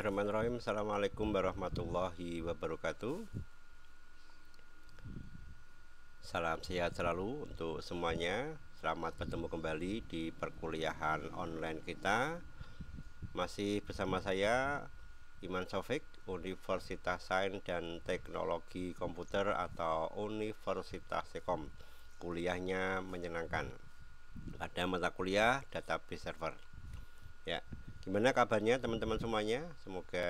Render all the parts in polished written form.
Bismillahirrahmanirrahim. Assalamualaikum warahmatullahi wabarakatuh. Salam sehat selalu untuk semuanya. Selamat bertemu kembali di perkuliahan online kita. Masih bersama saya Iman Sofik, Universitas Sains dan Teknologi Komputer atau Universitas Sekom. Kuliahnya menyenangkan pada mata kuliah database server. Ya, gimana kabarnya teman-teman semuanya? Semoga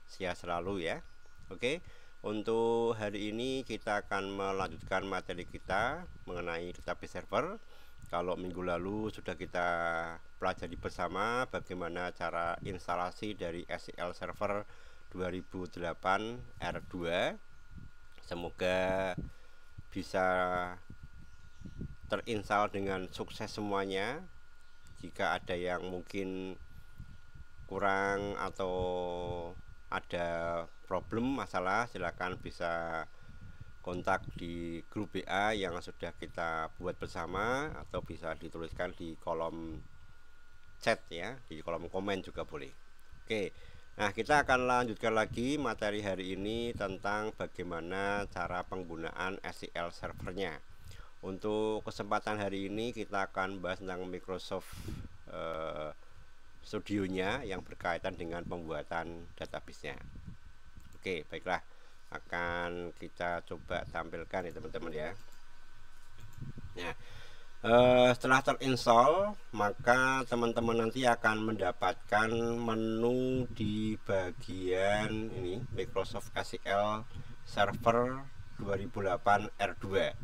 sehat selalu ya. Oke, untuk hari ini kita akan melanjutkan materi kita mengenai database server. Kalau minggu lalu sudah kita pelajari bersama bagaimana cara instalasi dari SQL Server 2008 R2. Semoga bisa terinstall dengan sukses semuanya. Jika ada yang mungkin kurang atau ada problem masalah, silakan bisa kontak di grup WA yang sudah kita buat bersama, atau bisa dituliskan di kolom chat ya, di kolom komen juga boleh. Oke, nah kita akan lanjutkan lagi materi hari ini tentang bagaimana cara penggunaan SQL servernya. Untuk kesempatan hari ini kita akan bahas tentang Microsoft Studio-nya yang berkaitan dengan pembuatan database-nya. Oke, baiklah, akan kita coba tampilkan ya teman-teman ya. Nah, setelah terinstall, maka teman-teman nanti akan mendapatkan menu di bagian ini, Microsoft SQL Server 2008 R2.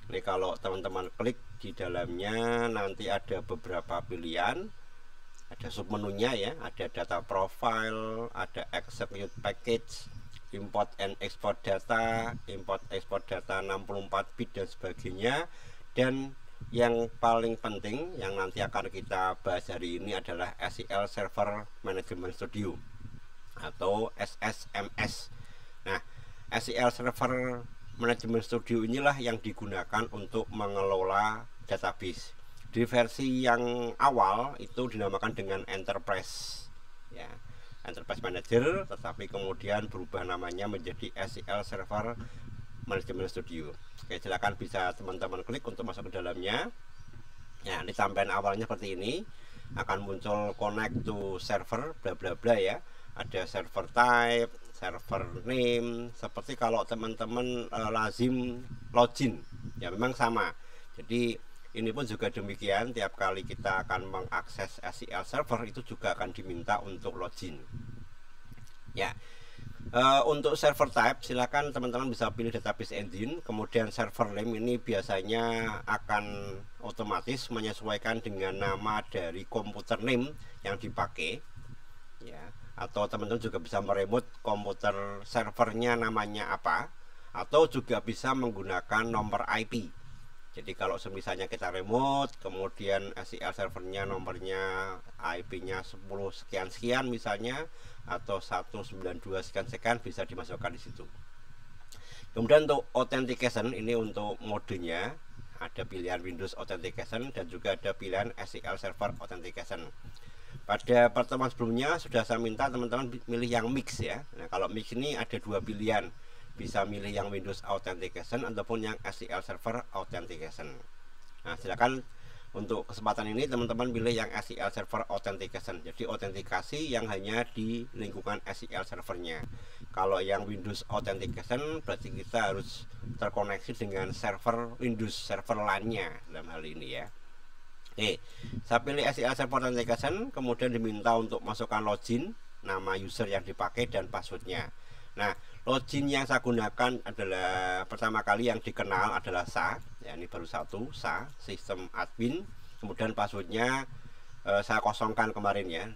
Ini kalau teman-teman klik di dalamnya nanti ada beberapa pilihan, ada submenunya ya, ada data profile, ada execute package, import and export data, import export data 64 bit dan sebagainya. Dan yang paling penting yang nanti akan kita bahas hari ini adalah SQL Server Management Studio atau SSMS. Nah, SQL Server Management Studio inilah yang digunakan untuk mengelola database. Di versi yang awal itu dinamakan dengan Enterprise ya, Enterprise Manager, tetapi kemudian berubah namanya menjadi SQL Server Management Studio. Oke, silakan bisa teman-teman klik untuk masuk ke dalamnya. Ya, ini tampilan awalnya seperti ini. Akan muncul connect to server bla bla bla ya. Ada server type, server name, seperti kalau teman-teman lazim login ya, memang sama. Jadi ini pun juga demikian, tiap kali kita akan mengakses SQL Server itu juga akan diminta untuk login ya. Untuk server type silakan teman-teman bisa pilih database engine, kemudian server name ini biasanya akan otomatis menyesuaikan dengan nama dari komputer name yang dipakai ya, atau teman-teman juga bisa meremote komputer servernya namanya apa, atau juga bisa menggunakan nomor IP. Jadi kalau misalnya kita remote, kemudian SQL servernya nomornya IP-nya 10 sekian sekian misalnya, atau 192 sekian sekian, bisa dimasukkan di situ. Kemudian untuk authentication ini untuk modenya ada pilihan Windows Authentication dan juga ada pilihan SQL Server Authentication. Pada pertemuan sebelumnya sudah saya minta teman-teman milih yang mix ya. Nah, kalau mix ini ada dua pilihan, bisa milih yang Windows Authentication ataupun yang SQL Server Authentication. Nah, silakan untuk kesempatan ini teman-teman pilih yang SQL Server Authentication. Jadi autentikasi yang hanya di lingkungan SQL servernya. Kalau yang Windows Authentication berarti kita harus terkoneksi dengan server Windows, server LAN-nya dalam hal ini ya. Oke, saya pilih SQL Server Authentication, kemudian diminta untuk masukkan login, nama user yang dipakai dan passwordnya. Nah, login yang saya gunakan adalah pertama kali yang dikenal adalah SA ya, ini baru satu, SA sistem admin. Kemudian passwordnya saya kosongkan kemarin ya,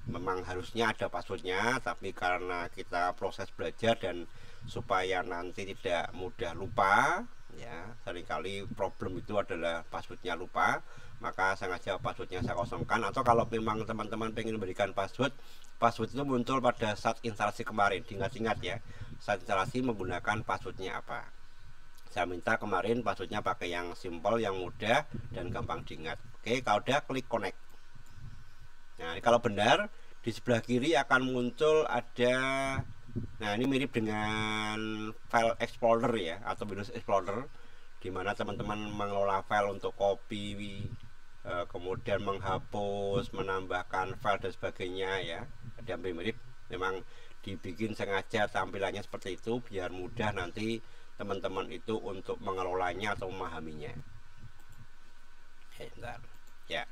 memang harusnya ada passwordnya, tapi karena kita proses belajar dan supaya nanti tidak mudah lupa ya, seringkali problem itu adalah passwordnya lupa, maka sengaja passwordnya saya kosongkan. Atau kalau memang teman-teman pengen memberikan password itu muncul pada saat instalasi kemarin, diingat-ingat ya, saat instalasi menggunakan passwordnya apa. Saya minta kemarin passwordnya pakai yang simple, yang mudah dan gampang diingat. Oke, kalau udah klik connect. Nah, kalau benar di sebelah kiri akan muncul ada, nah ini mirip dengan file explorer ya, atau Windows Explorer, dimana teman-teman mengelola file untuk copy, kemudian menghapus, menambahkan file dan sebagainya ya. Ada hampir mirip, memang dibikin sengaja tampilannya seperti itu biar mudah nanti teman-teman itu untuk mengelolanya atau memahaminya. Bentar. Ya.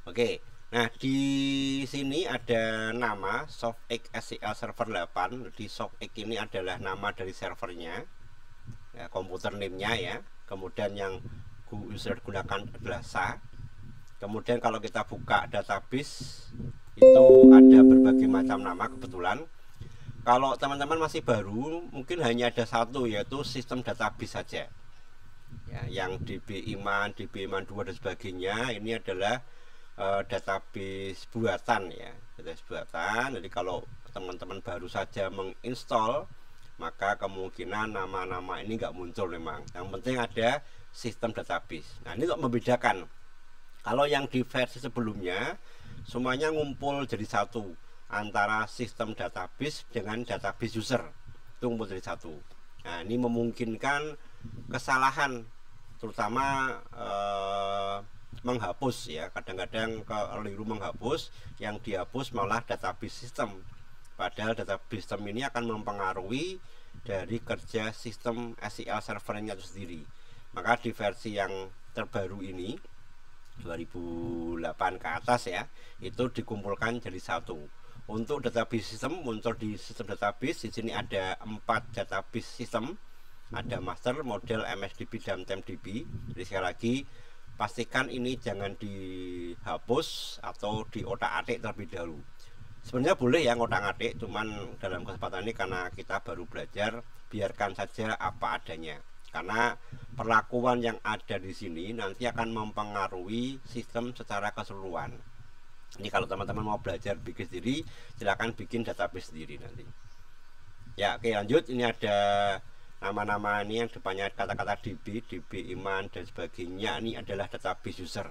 Oke. Nah, di sini ada nama SoftX SQL Server 8. Di SoftX ini adalah nama dari servernya, ya, komputer name-nya ya. Kemudian yang user gunakan adalah SA. Kemudian kalau kita buka database itu ada berbagai macam nama kebetulan. Kalau teman-teman masih baru, mungkin hanya ada satu, yaitu sistem database saja. Ya, yang DB Iman, DB Iman 2 dan sebagainya, ini adalah database buatan ya, database buatan. Jadi kalau teman-teman baru saja menginstall, maka kemungkinan nama-nama ini nggak muncul memang. Yang penting ada sistem database. Nah, ini untuk membedakan. Kalau yang di versi sebelumnya semuanya ngumpul jadi satu, antara sistem database dengan database user itu ngumpul jadi satu. Nah, ini memungkinkan kesalahan, terutama menghapus ya, kadang-kadang keliru menghapus, yang dihapus malah database system, padahal database system ini akan mempengaruhi dari kerja sistem SQL servernya itu sendiri. Maka di versi yang terbaru ini 2008 ke atas ya, itu dikumpulkan jadi satu. Untuk database system muncul di sistem database, di sini ada 4 database system, ada master, model, MSDB, dan TempDB. Jadi sekali lagi pastikan ini jangan dihapus atau diotak-atik terlebih dahulu. Sebenarnya boleh ya ngotak-atik, cuman dalam kesempatan ini karena kita baru belajar, biarkan saja apa adanya. Karena perlakuan yang ada di sini nanti akan mempengaruhi sistem secara keseluruhan. Ini kalau teman-teman mau belajar bikin sendiri, silahkan bikin database sendiri nanti. Ya, oke lanjut. Ini ada nama-nama ini yang depannya kata-kata DB, DB Iman dan sebagainya. Ini adalah database user.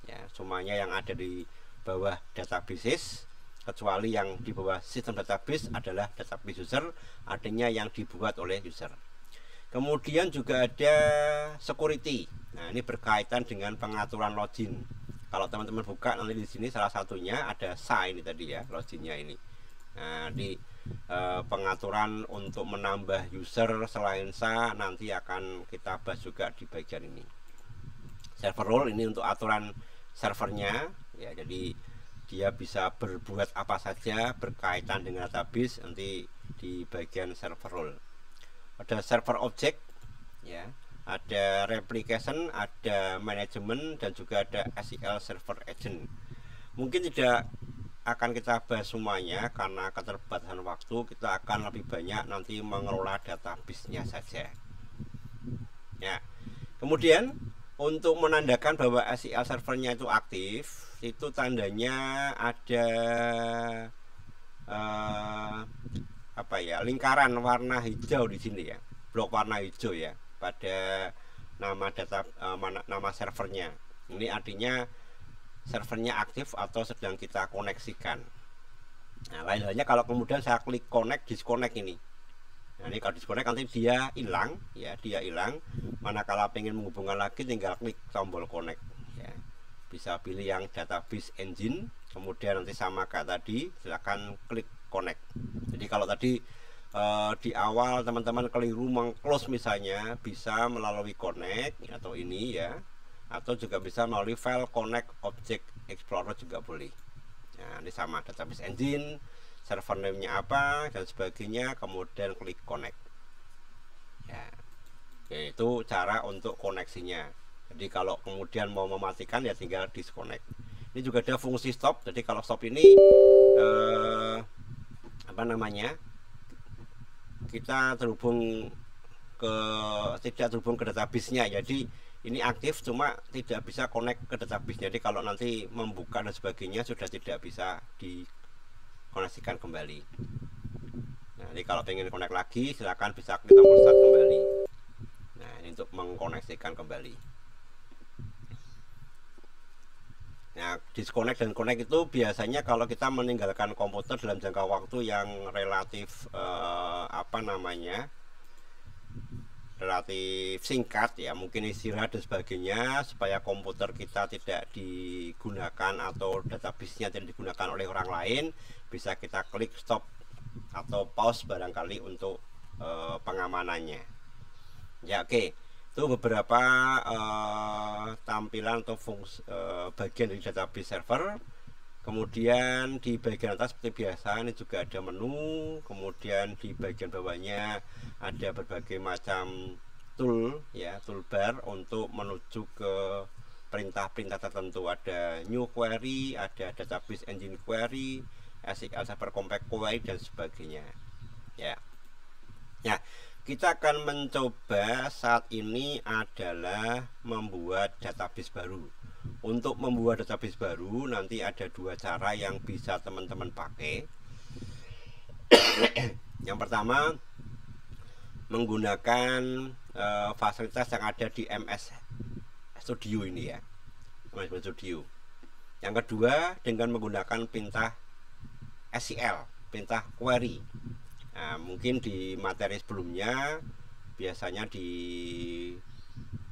Ya, semuanya yang ada di bawah databases, kecuali yang di bawah sistem database adalah database user, artinya yang dibuat oleh user. Kemudian juga ada security. Nah, ini berkaitan dengan pengaturan login. Kalau teman-teman buka nanti di sini salah satunya ada SA ini tadi ya, loginnya ini. Nah, di pengaturan untuk menambah user selain SA nanti akan kita bahas juga di bagian ini. Server role ini untuk aturan servernya ya, jadi dia bisa berbuat apa saja berkaitan dengan database nanti di bagian server role. Ada server object ya, ada replication, ada manajemen, dan juga ada SQL server agent. Mungkin tidak akan kita bahas semuanya karena keterbatasan waktu, kita akan lebih banyak nanti mengelola database-nya saja ya. Kemudian untuk menandakan bahwa SQL servernya itu aktif, itu tandanya ada apa ya, lingkaran warna hijau di sini ya, blok warna hijau ya pada nama nama servernya. Ini artinya servernya aktif atau sedang kita koneksikan. Nah, lain halnya kalau kemudian saya klik connect, disconnect ini. Nah, ini kalau disconnect nanti dia hilang ya, dia hilang. Manakala pengen menghubungkan lagi tinggal klik tombol connect ya. Bisa pilih yang database engine, kemudian nanti sama kayak tadi silakan klik connect. Jadi kalau tadi di awal teman-teman keliru mengclose misalnya, bisa melalui connect atau ini ya, atau juga bisa melalui file connect object explorer juga boleh. Nah, ini sama database engine, server name-nya apa dan sebagainya, kemudian klik connect ya. Itu cara untuk koneksinya. Jadi kalau kemudian mau mematikan ya tinggal disconnect. Ini juga ada fungsi stop. Jadi kalau stop ini apa namanya, kita terhubung ke tidak terhubung ke database-nya. Jadi ini aktif cuma tidak bisa connect ke database. Jadi kalau nanti membuka dan sebagainya sudah tidak bisa dikoneksikan kembali. Nah, jadi kalau pengen connect lagi silakan bisa klik tombol start kembali. Nah, ini untuk mengkoneksikan kembali. Nah, disconnect dan connect itu biasanya kalau kita meninggalkan komputer dalam jangka waktu yang relatif relatif singkat ya, mungkin istirahat dan sebagainya, supaya komputer kita tidak digunakan atau database-nya tidak digunakan oleh orang lain, bisa kita klik stop atau pause barangkali untuk pengamanannya ya. Oke, itu beberapa tampilan atau fungsi bagian dari database server. Kemudian di bagian atas seperti biasa ini juga ada menu, kemudian di bagian bawahnya ada berbagai macam tool ya, toolbar untuk menuju ke perintah-perintah tertentu. Ada new query, ada database engine query, SQL Server Compact Query dan sebagainya ya. Ya, kita akan mencoba saat ini adalah membuat database baru. Untuk membuat database baru nanti ada dua cara yang bisa teman-teman pakai. Yang pertama, menggunakan fasilitas yang ada di MS Studio ini ya, MS Studio. Yang kedua, dengan menggunakan perintah SQL, perintah query. Nah, mungkin di materi sebelumnya, biasanya di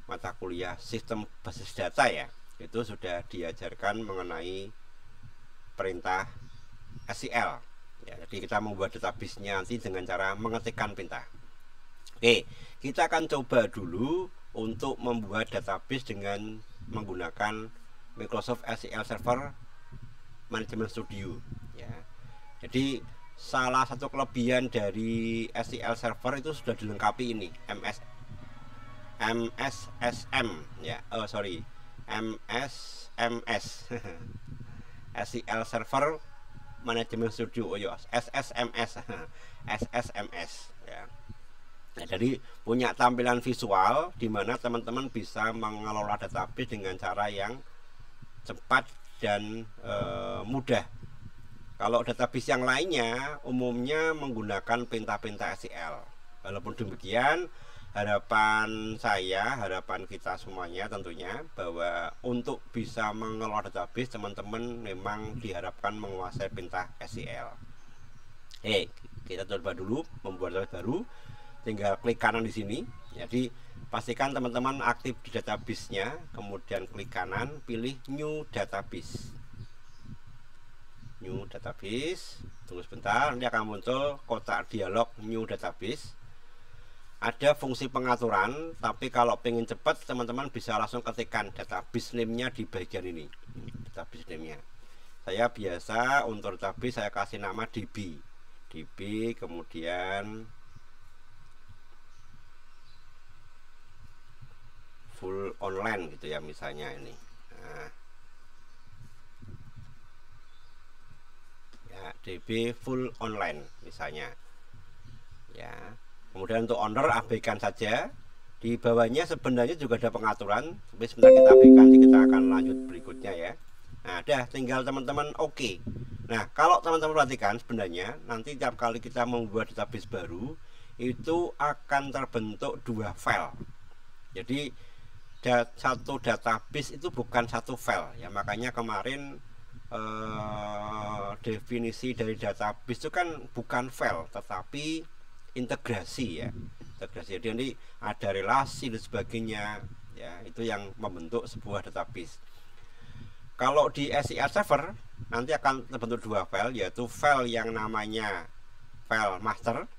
mata kuliah sistem basis data ya, itu sudah diajarkan mengenai perintah SQL ya. Jadi kita membuat database-nya nanti dengan cara mengetikkan perintah. Oke, kita akan coba dulu untuk membuat database dengan menggunakan Microsoft SQL Server Management Studio ya. Jadi salah satu kelebihan dari SQL Server itu sudah dilengkapi ini MSSM ya, MSMS SQL Server Management Studio, SSMS ya. Nah, jadi punya tampilan visual di mana teman-teman bisa mengelola database dengan cara yang cepat dan mudah. Kalau database yang lainnya umumnya menggunakan perintah-perintah SQL. Walaupun demikian, harapan kita semuanya tentunya bahwa untuk bisa mengelola database, teman-teman memang diharapkan menguasai perintah SQL. Kita coba dulu membuat database baru. Tinggal klik kanan di sini. Jadi pastikan teman-teman aktif di database-nya, kemudian klik kanan, pilih New Database. New Database, tunggu sebentar, nanti akan muncul kotak dialog New Database. Ada fungsi pengaturan, tapi kalau pengen cepat teman-teman bisa langsung ketikkan database name-nya di bagian ini. Database name-nya. Saya biasa untuk database saya kasih nama DB, kemudian full online gitu ya misalnya ini. Nah, ya, DB full online misalnya ya. Kemudian untuk owner abaikan saja. Di bawahnya sebenarnya juga ada pengaturan, tapi sebentar kita abaikan, nanti kita akan lanjut berikutnya ya. Nah, tinggal teman-teman oke. Nah, kalau teman-teman perhatikan sebenarnya nanti tiap kali kita membuat database baru itu akan terbentuk dua file. Jadi satu database itu bukan satu file ya, makanya kemarin definisi dari database itu kan bukan file tetapi integrasi ya, jadi nanti ada relasi dan sebagainya ya, itu yang membentuk sebuah database. Kalau di SQL Server nanti akan terbentuk dua file, yaitu file yang namanya file master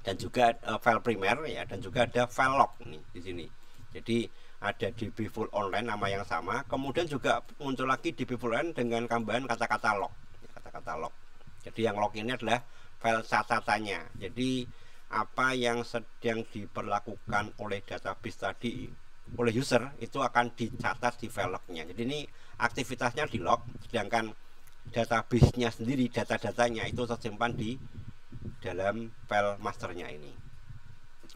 dan juga file primer ya, dan juga ada file log nih di sini. Jadi ada DB full online nama yang sama, kemudian juga muncul lagi DB full online dengan tambahan kata-kata log. Jadi yang log ini adalah file catatannya. Jadi apa yang sedang diperlakukan oleh database tadi oleh user itu akan dicatat di file lognya. Jadi ini aktivitasnya di log, sedangkan database-nya sendiri, data-datanya itu tersimpan di dalam file masternya ini.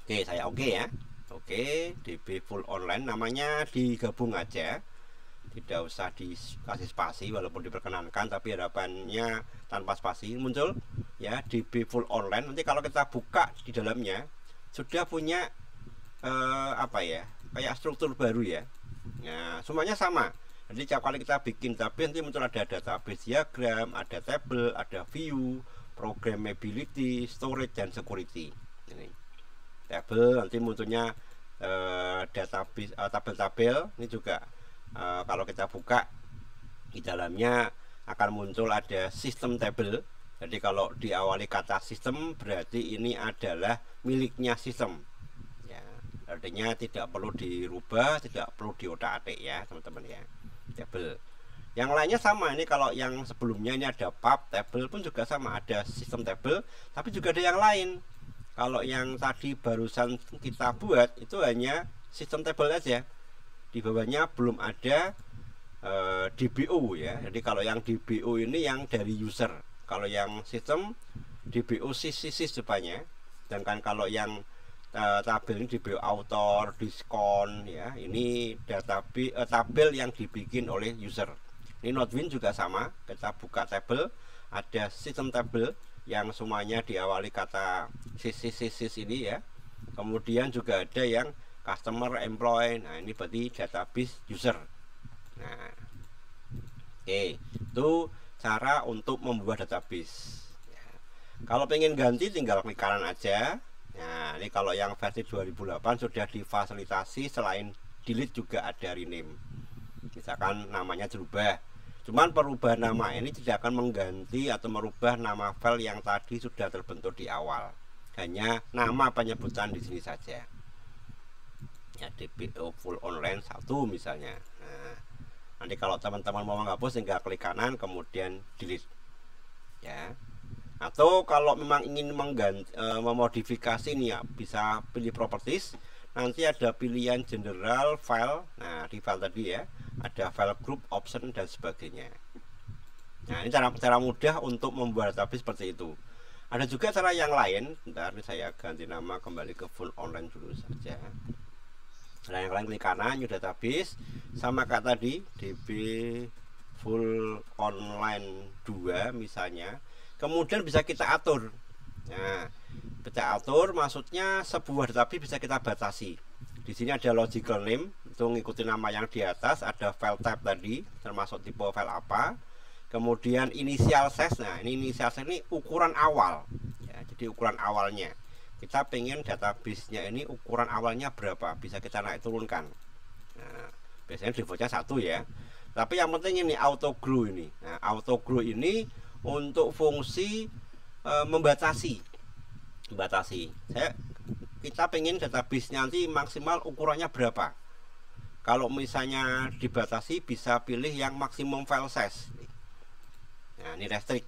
Oke, saya oke ya. Oke, DB full online namanya digabung aja, tidak usah dikasih spasi walaupun diperkenankan, tapi harapannya tanpa spasi muncul ya, DB full online. Nanti kalau kita buka di dalamnya sudah punya apa ya, kayak struktur baru ya. Nah, semuanya sama, Jadi setiap kali kita bikin database nanti muncul ada database diagram, ada table, ada view, programmability, storage, dan security. Ini table nanti munculnya database, tabel-tabel. Ini juga kalau kita buka di dalamnya akan muncul ada sistem table. Jadi kalau diawali kata sistem berarti ini adalah miliknya sistem ya, artinya tidak perlu dirubah, tidak perlu diotak-atik ya teman-teman ya. Table yang lainnya sama, ini kalau yang sebelumnya ini ada pub table pun juga sama, ada sistem table, tapi juga ada yang lain. Kalau yang tadi barusan kita buat itu hanya sistem table aja, di bawahnya belum ada DBO ya. Jadi kalau yang DBO ini yang dari user, kalau yang sistem DBO sys depannya. Sedangkan kalau yang tabel ini DBO author, diskon ya, ini database tabel yang dibikin oleh user. Ini Nodewin juga sama, kita buka tabel, ada sistem tabel yang semuanya diawali kata sys ini ya. Kemudian juga ada yang customer, employee. Nah, ini berarti database user. Nah, oke, itu cara untuk membuat database ya. Kalau pengen ganti tinggal klik kanan aja. Nah, ini kalau yang versi 2008 sudah difasilitasi, selain delete juga ada rename. Misalkan namanya berubah, cuman perubahan nama ini tidak akan mengganti atau merubah nama file yang tadi sudah terbentuk di awal, hanya nama penyebutan di sini saja ya, DBO full online 1 misalnya. Nah, nanti kalau teman-teman mau menghapus tinggal klik kanan kemudian delete ya. Atau kalau memang ingin mengganti, memodifikasi nih ya, bisa pilih properties, nanti ada pilihan general file. Nah, di file tadi ya ada file group, option, dan sebagainya. Nah, ini cara mudah untuk membuat database seperti itu. Ada juga cara yang lain. Bentar, ini saya ganti nama kembali ke full online dulu saja. Nah, yang lain klik kanan new database, sama kayak tadi DB full online 2 misalnya. Kemudian bisa kita atur. Nah, kita atur maksudnya sebuah database bisa kita batasi. Di sini ada logical name, itu ngikuti nama yang di atas, ada file type tadi, termasuk tipe file apa. Kemudian initial size. Nah, ini initial size ini ukuran awal. Ya, jadi ukuran awalnya. Kita pengen database-nya ini ukuran awalnya berapa, bisa kita naik turunkan. Nah, biasanya defaultnya 1 ya. Tapi yang penting ini auto grow ini. Nah, auto grow ini untuk fungsi membatasi. Kita pengen database nanti maksimal ukurannya berapa. Kalau misalnya dibatasi bisa pilih yang maksimum file size. Nah, ini restrict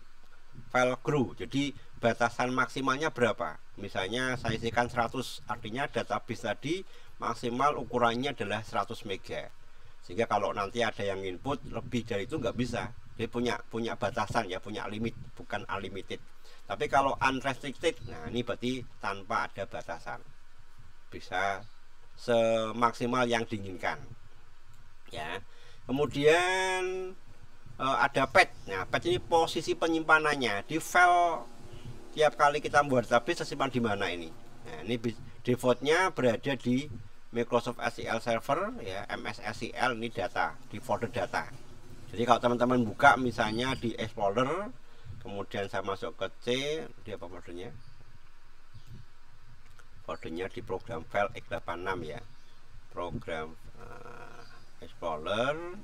file grow. Jadi batasan maksimalnya berapa? Misalnya saya isikan 100, artinya database tadi maksimal ukurannya adalah 100 mega. Sehingga kalau nanti ada yang input lebih dari itu nggak bisa. Dia punya batasan ya, punya limit, bukan unlimited. Tapi kalau unrestricted, nah ini berarti tanpa ada batasan, bisa semaksimal yang diinginkan ya. Kemudian ada path. Nah, path ini posisi penyimpanannya di file. Tiap kali kita membuat database tersimpan di mana ini. Nah, ini defaultnya berada di Microsoft SQL Server ya, MS SQL, ini data di folder data. Jadi kalau teman-teman buka misalnya di Explorer, kemudian saya masuk ke C, di apa foldernya? Foldernya di program file x86 ya. Program Explorer,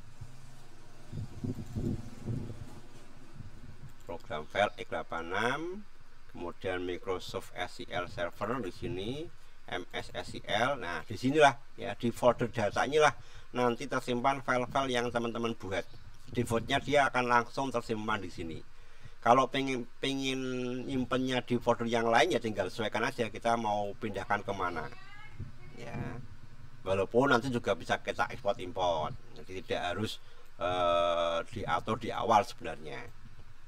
program file x86, kemudian Microsoft SQL Server di sini, MS SQL. Nah, disinilah ya, di folder data inilah nanti tersimpan file-file yang teman-teman buat. Defaultnya dia akan langsung tersimpan di sini. Kalau pengen nyimpennya di folder yang lain ya tinggal sesuaikan aja kita mau pindahkan kemana ya. Walaupun nanti juga bisa kita ekspor import, jadi tidak harus diatur di awal sebenarnya.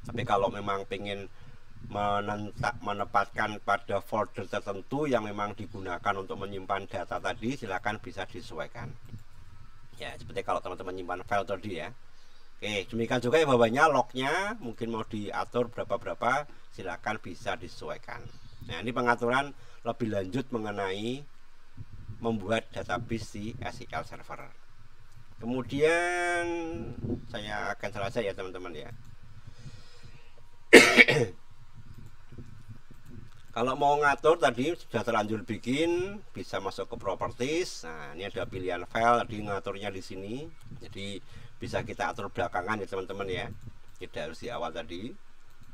Tapi kalau memang pengen menempatkan pada folder tertentu yang memang digunakan untuk menyimpan data tadi, silakan bisa disesuaikan ya, seperti kalau teman-teman menyimpan file tadi ya. Oke, demikian juga yang bawahnya lognya mungkin mau diatur berapa-berapa, silakan bisa disesuaikan. Nah, ini pengaturan lebih lanjut mengenai membuat database di SQL Server. Kemudian saya akan saja ya teman-teman ya. Kalau mau ngatur tadi sudah terlanjur bikin, bisa masuk ke properties. Nah, ini ada pilihan file, tadi ngaturnya di sini. Jadi bisa kita atur belakangan ya teman-teman ya. Tidak harus di awal tadi.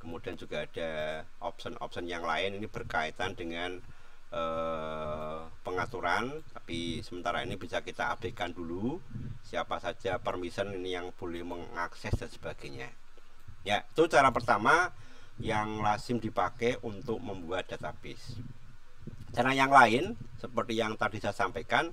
Kemudian juga ada option-option yang lain, ini berkaitan dengan pengaturan, tapi sementara ini bisa kita abaikan dulu. Siapa saja permission ini yang boleh mengakses dan sebagainya. Ya, itu cara pertama yang lazim dipakai untuk membuat database. Cara yang lain seperti yang tadi saya sampaikan,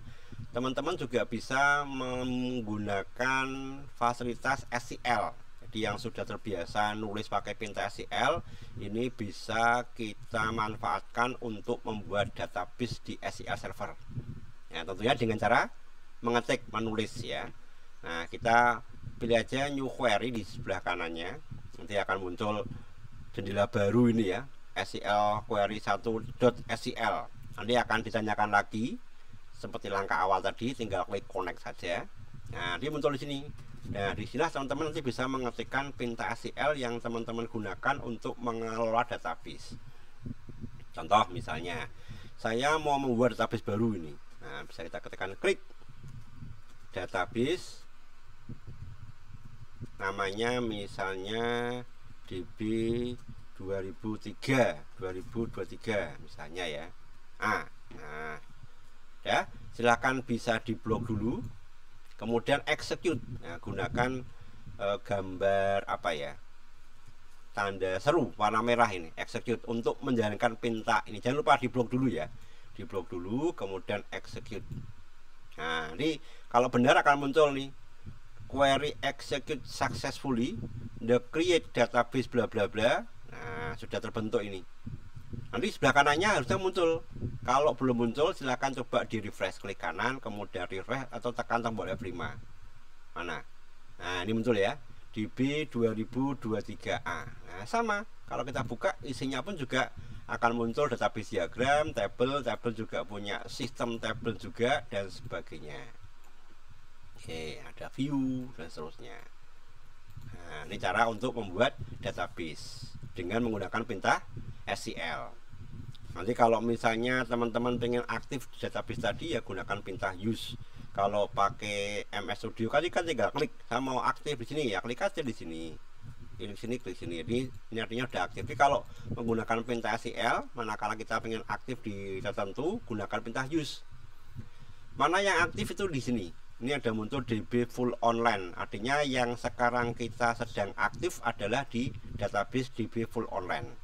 teman-teman juga bisa menggunakan fasilitas SQL. Jadi yang sudah terbiasa nulis pakai pinta SQL, ini bisa kita manfaatkan untuk membuat database di SQL Server. Ya, tentunya dengan cara mengetik, menulis ya. Nah, kita pilih aja new query di sebelah kanannya. Nanti akan muncul jendela baru ini ya, SQL query 1.SQL. Nanti akan ditanyakan lagi seperti langkah awal tadi, tinggal klik connect saja. Nah, dia muncul di sini. Nah, di sini teman-teman nanti bisa mengetikkan pinta SQL yang teman-teman gunakan untuk mengelola database. Contoh misalnya, saya mau membuat database baru ini. Nah, bisa kita ketikkan klik database, namanya misalnya DB 2023 misalnya ya. Nah, ya, silakan bisa diblok dulu. Kemudian execute. Nah, gunakan gambar apa ya? Tanda seru warna merah ini, execute untuk menjalankan pinta ini. Jangan lupa diblok dulu ya. Diblok dulu kemudian execute. Nah, ini kalau benar akan muncul nih query execute successfully, the create database bla bla bla. Nah, sudah terbentuk ini. Nanti sebelah kanannya harusnya muncul. Kalau belum muncul silahkan coba di refresh, klik kanan kemudian refresh atau tekan tombol F5. Mana? Nah, ini muncul ya, DB 2023A. Nah, sama, kalau kita buka isinya pun juga akan muncul database diagram, tabel juga punya sistem tabel juga dan sebagainya. Oke, ada view dan seterusnya. Nah, ini cara untuk membuat database dengan menggunakan pinta SQL. Nanti kalau misalnya teman-teman pengen aktif di database tadi ya gunakan pinta use. Kalau pakai MS Studio kan tinggal klik, saya mau aktif di sini ya klik aja di sini. Klik sini, klik sini. Ini artinya udah aktif. Tapi kalau menggunakan pinta SQL, manakala kita pengen aktif di tertentu, gunakan pinta use. Mana yang aktif itu di sini. Ini ada muncul DB full online, artinya yang sekarang kita sedang aktif adalah di database DB full online.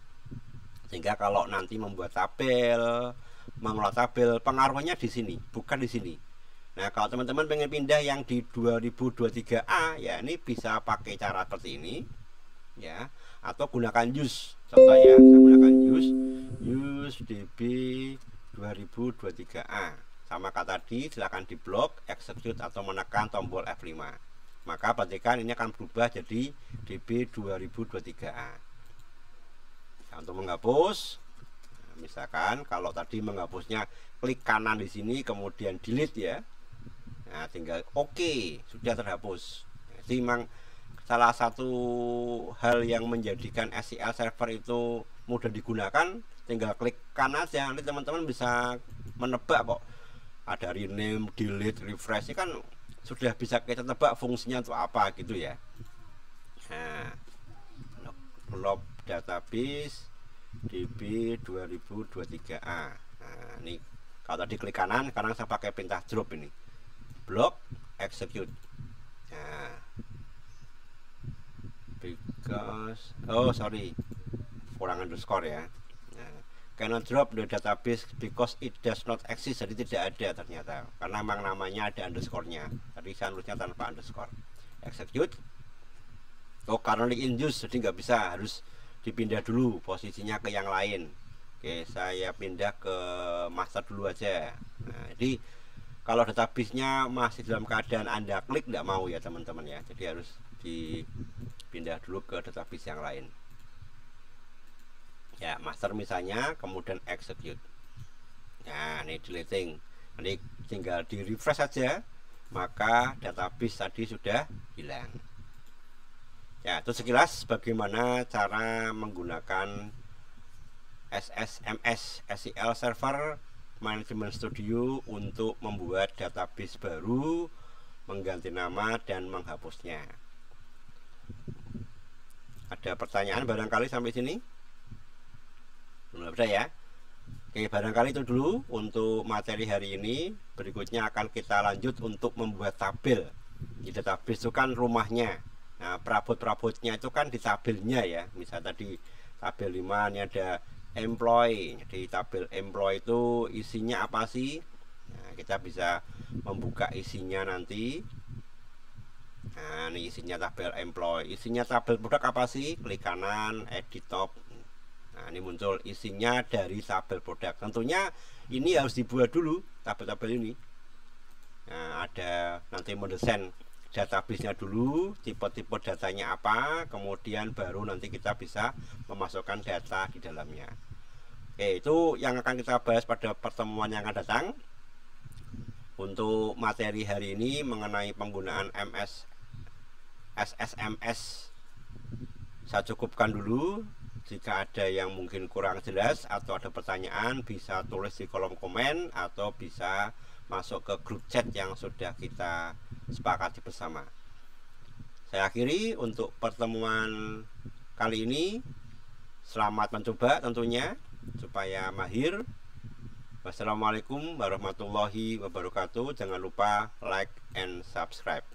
Sehingga kalau nanti membuat tabel, mengelola tabel, pengaruhnya di sini, bukan di sini. Nah, kalau teman-teman pengen pindah yang di 2023A, ya ini bisa pakai cara seperti ini, ya, atau gunakan use. Contoh ya, saya gunakan use DB 2023A. Sama kata tadi, silahkan di blok, execute atau menekan tombol F5. Maka perhatikan ini akan berubah jadi DB 2023A. Nah, untuk menghapus, misalkan kalau tadi menghapusnya klik kanan di sini kemudian delete ya. Nah, tinggal oke, sudah terhapus. Jadi memang salah satu hal yang menjadikan SQL Server itu mudah digunakan, tinggal klik kanan aja, nanti teman-teman bisa menebak kok. Ada rename, delete, refresh, ini kan sudah bisa kita tebak fungsinya untuk apa gitu ya. Nah, log database DB 2023A. Nah, ini kalau tadi klik kanan, sekarang saya pakai perintah drop ini. Block, execute. Nah, because kurang underscore ya. Nah, cannot drop the database because it does not exist, jadi tidak ada ternyata karena memang namanya ada underscore-nya. Tadi saya nulisnya tanpa underscore. Execute. Currently in use, jadi nggak bisa, harus dipindah dulu posisinya ke yang lain. Oke, saya pindah ke master dulu aja. Nah, jadi kalau database-nya masih dalam keadaan Anda klik, nggak mau ya teman-teman ya, jadi harus dipindah dulu ke database yang lain ya, master misalnya, kemudian execute. Nah, ini deleting, nanti tinggal di refresh saja. maka database tadi sudah hilang. Ya, itu sekilas bagaimana cara menggunakan SSMS SQL Server Management Studio untuk membuat database baru, mengganti nama dan menghapusnya. Ada pertanyaan barangkali sampai sini? Belum ada ya? Oke, barangkali itu dulu untuk materi hari ini. Berikutnya akan kita lanjut untuk membuat tabel. Di database itu kan rumahnya. Nah, perabot-perabotnya itu kan di tabelnya ya. Misal tadi tabel 5 ini ada employee. Jadi tabel employee itu isinya apa sih? Nah, kita bisa membuka isinya nanti. Nah, ini isinya tabel employee. Isinya tabel produk apa sih? Klik kanan, edit top. Nah, ini muncul isinya dari tabel produk. Tentunya ini harus dibuat dulu tabel-tabel ini. Nah, ada nanti mendesain database-nya dulu, tipe-tipe datanya apa, kemudian baru nanti kita bisa memasukkan data di dalamnya. Oke, itu yang akan kita bahas pada pertemuan yang akan datang. Untuk materi hari ini mengenai penggunaan SSMS saya cukupkan dulu. Jika ada yang mungkin kurang jelas atau ada pertanyaan, bisa tulis di kolom komen atau bisa masuk ke grup chat yang sudah kita sepakati bersama. Saya akhiri untuk pertemuan kali ini. Selamat mencoba tentunya supaya mahir. Wassalamualaikum warahmatullahi wabarakatuh. Jangan lupa like and subscribe.